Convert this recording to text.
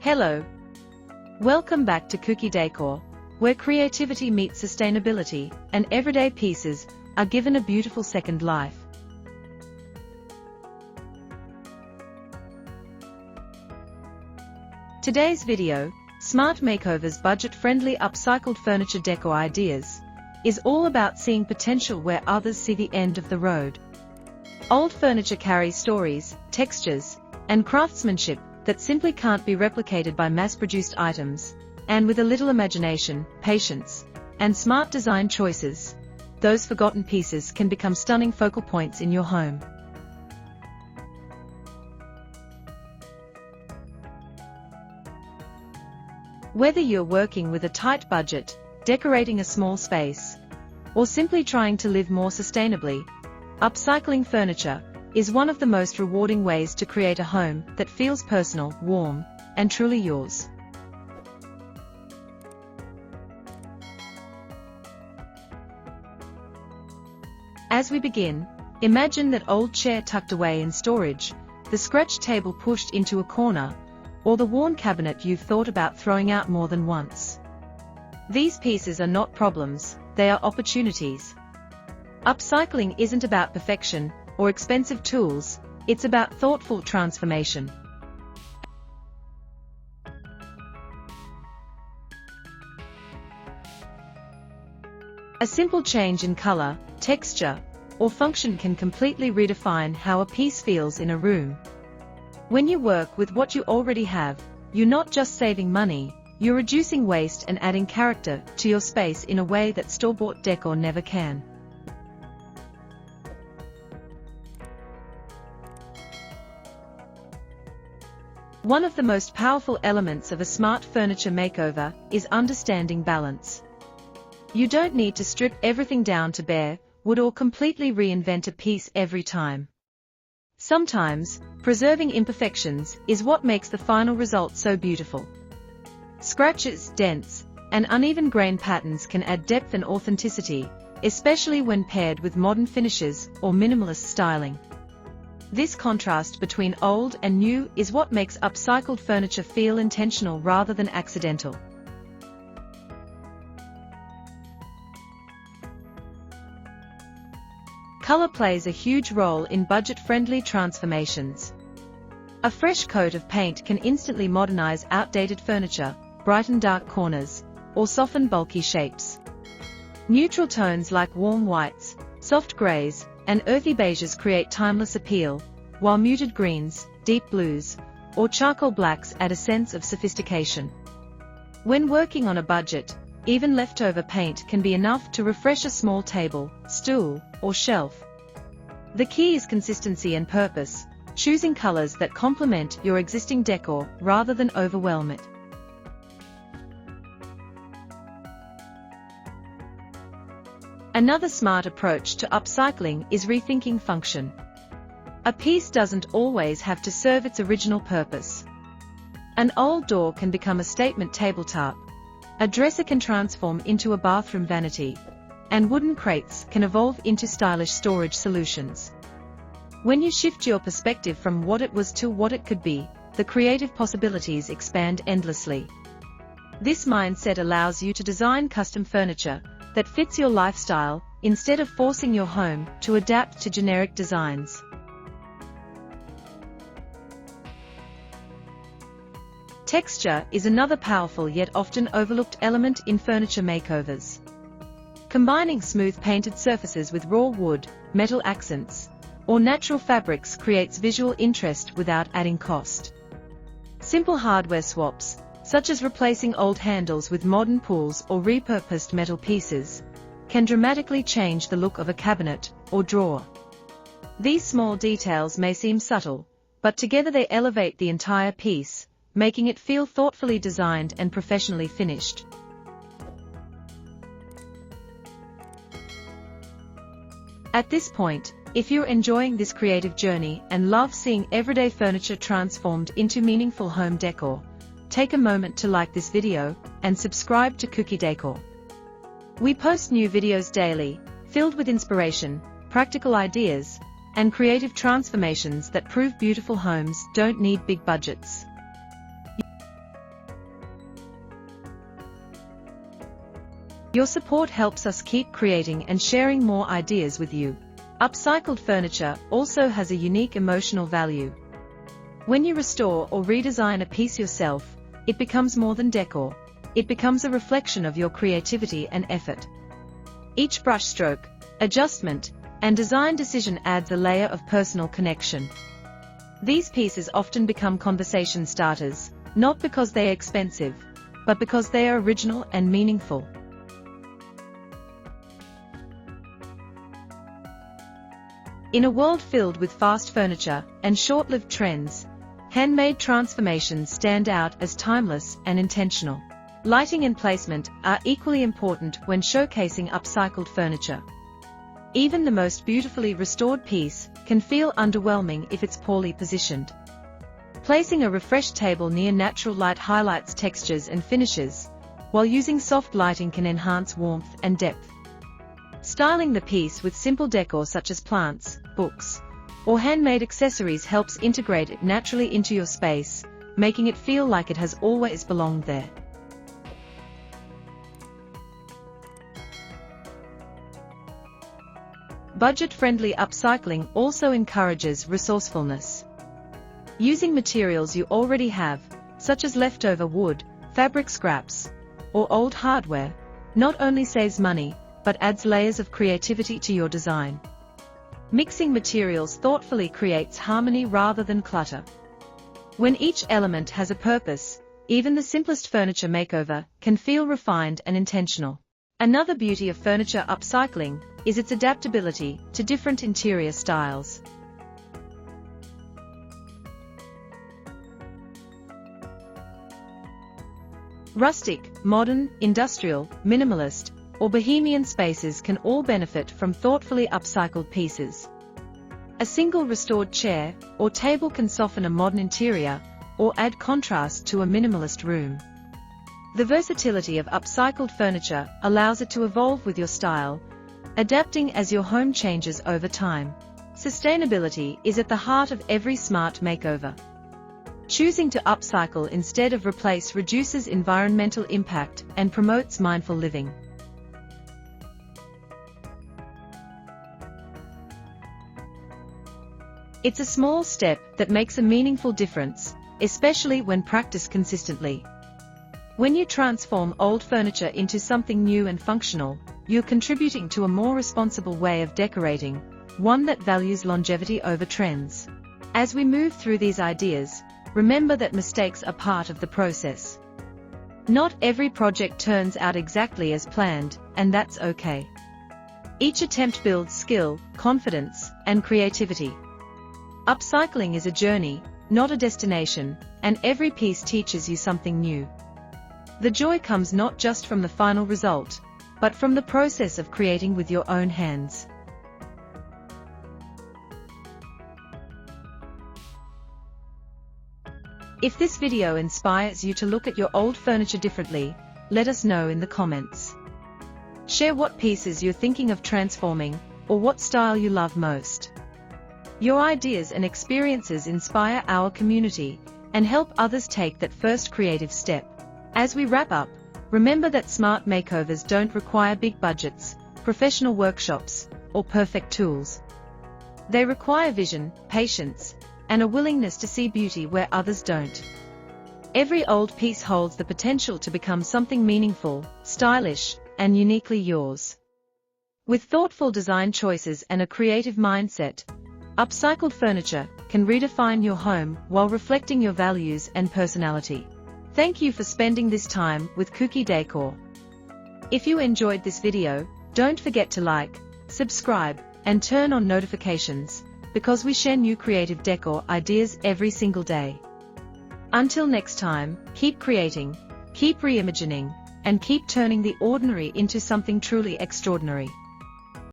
Hello. Welcome back to Kuki Decor, where creativity meets sustainability, and everyday pieces are given a beautiful second life. Today's video, Smart Makeovers budget-friendly upcycled furniture decor ideas, is all about seeing potential where others see the end of the road. Old furniture carries stories, textures, and craftsmanship that simply can't be replicated by mass-produced items, and with a little imagination, patience, and smart design choices, those forgotten pieces can become stunning focal points in your home. Whether you're working with a tight budget, decorating a small space, or simply trying to live more sustainably, upcycling furniture is one of the most rewarding ways to create a home that feels personal, warm, and truly yours. As we begin, imagine that old chair tucked away in storage, the scratch table pushed into a corner, or the worn cabinet you've thought about throwing out more than once. These pieces are not problems, they are opportunities. Upcycling isn't about perfection or expensive tools, it's about thoughtful transformation. A simple change in color, texture, or function can completely redefine how a piece feels in a room. When you work with what you already have, you're not just saving money, you're reducing waste and adding character to your space in a way that store-bought decor never can. One of the most powerful elements of a smart furniture makeover is understanding balance. You don't need to strip everything down to bare wood or completely reinvent a piece every time. Sometimes, preserving imperfections is what makes the final result so beautiful. Scratches, dents, and uneven grain patterns can add depth and authenticity, especially when paired with modern finishes or minimalist styling. This contrast between old and new is what makes upcycled furniture feel intentional rather than accidental. Color plays a huge role in budget-friendly transformations. A fresh coat of paint can instantly modernize outdated furniture, brighten dark corners, or soften bulky shapes. Neutral tones like warm whites, soft grays, and earthy beiges create timeless appeal, while muted greens, deep blues, or charcoal blacks add a sense of sophistication. When working on a budget, even leftover paint can be enough to refresh a small table, stool, or shelf. The key is consistency and purpose, choosing colors that complement your existing decor rather than overwhelm it. Another smart approach to upcycling is rethinking function. A piece doesn't always have to serve its original purpose. An old door can become a statement tabletop, a dresser can transform into a bathroom vanity, and wooden crates can evolve into stylish storage solutions. When you shift your perspective from what it was to what it could be, the creative possibilities expand endlessly. This mindset allows you to design custom furniture that fits your lifestyle, instead of forcing your home to adapt to generic designs. Texture is another powerful yet often overlooked element in furniture makeovers. Combining smooth painted surfaces with raw wood, metal accents, or natural fabrics creates visual interest without adding cost. Simple hardware swaps, such as replacing old handles with modern pulls or repurposed metal pieces, can dramatically change the look of a cabinet or drawer. These small details may seem subtle, but together they elevate the entire piece, making it feel thoughtfully designed and professionally finished. At this point, if you're enjoying this creative journey and love seeing everyday furniture transformed into meaningful home decor, take a moment to like this video and subscribe to Kuki Decor. We post new videos daily, filled with inspiration, practical ideas, and creative transformations that prove beautiful homes don't need big budgets. Your support helps us keep creating and sharing more ideas with you. Upcycled furniture also has a unique emotional value. When you restore or redesign a piece yourself, it becomes more than decor. It becomes a reflection of your creativity and effort. Each brushstroke, adjustment, and design decision adds a layer of personal connection. These pieces often become conversation starters, not because they are expensive, but because they are original and meaningful. In a world filled with fast furniture and short-lived trends, handmade transformations stand out as timeless and intentional. Lighting and placement are equally important when showcasing upcycled furniture. Even the most beautifully restored piece can feel underwhelming if it's poorly positioned. Placing a refreshed table near natural light highlights textures and finishes, while using soft lighting can enhance warmth and depth. Styling the piece with simple decor such as plants, books, or handmade accessories helps integrate it naturally into your space, making it feel like it has always belonged there. Budget-friendly upcycling also encourages resourcefulness. Using materials you already have, such as leftover wood, fabric scraps, or old hardware, not only saves money, but adds layers of creativity to your design. Mixing materials thoughtfully creates harmony rather than clutter. When each element has a purpose, even the simplest furniture makeover can feel refined and intentional. Another beauty of furniture upcycling is its adaptability to different interior styles. Rustic, modern, industrial, minimalist, or bohemian spaces can all benefit from thoughtfully upcycled pieces. A single restored chair or table can soften a modern interior, or add contrast to a minimalist room. The versatility of upcycled furniture allows it to evolve with your style, adapting as your home changes over time. Sustainability is at the heart of every smart makeover. Choosing to upcycle instead of replace reduces environmental impact and promotes mindful living. It's a small step that makes a meaningful difference, especially when practiced consistently. When you transform old furniture into something new and functional, you're contributing to a more responsible way of decorating, one that values longevity over trends. As we move through these ideas, remember that mistakes are part of the process. Not every project turns out exactly as planned, and that's okay. Each attempt builds skill, confidence, and creativity. Upcycling is a journey, not a destination, and every piece teaches you something new. The joy comes not just from the final result, but from the process of creating with your own hands. If this video inspires you to look at your old furniture differently, let us know in the comments. Share what pieces you're thinking of transforming, or what style you love most. Your ideas and experiences inspire our community, and help others take that first creative step. As we wrap up, remember that smart makeovers don't require big budgets, professional workshops, or perfect tools. They require vision, patience, and a willingness to see beauty where others don't. Every old piece holds the potential to become something meaningful, stylish, and uniquely yours. With thoughtful design choices and a creative mindset, upcycled furniture can redefine your home while reflecting your values and personality. Thank you for spending this time with Kuki Decor. If you enjoyed this video, don't forget to like, subscribe, and turn on notifications, because we share new creative decor ideas every single day. Until next time, keep creating, keep reimagining, and keep turning the ordinary into something truly extraordinary.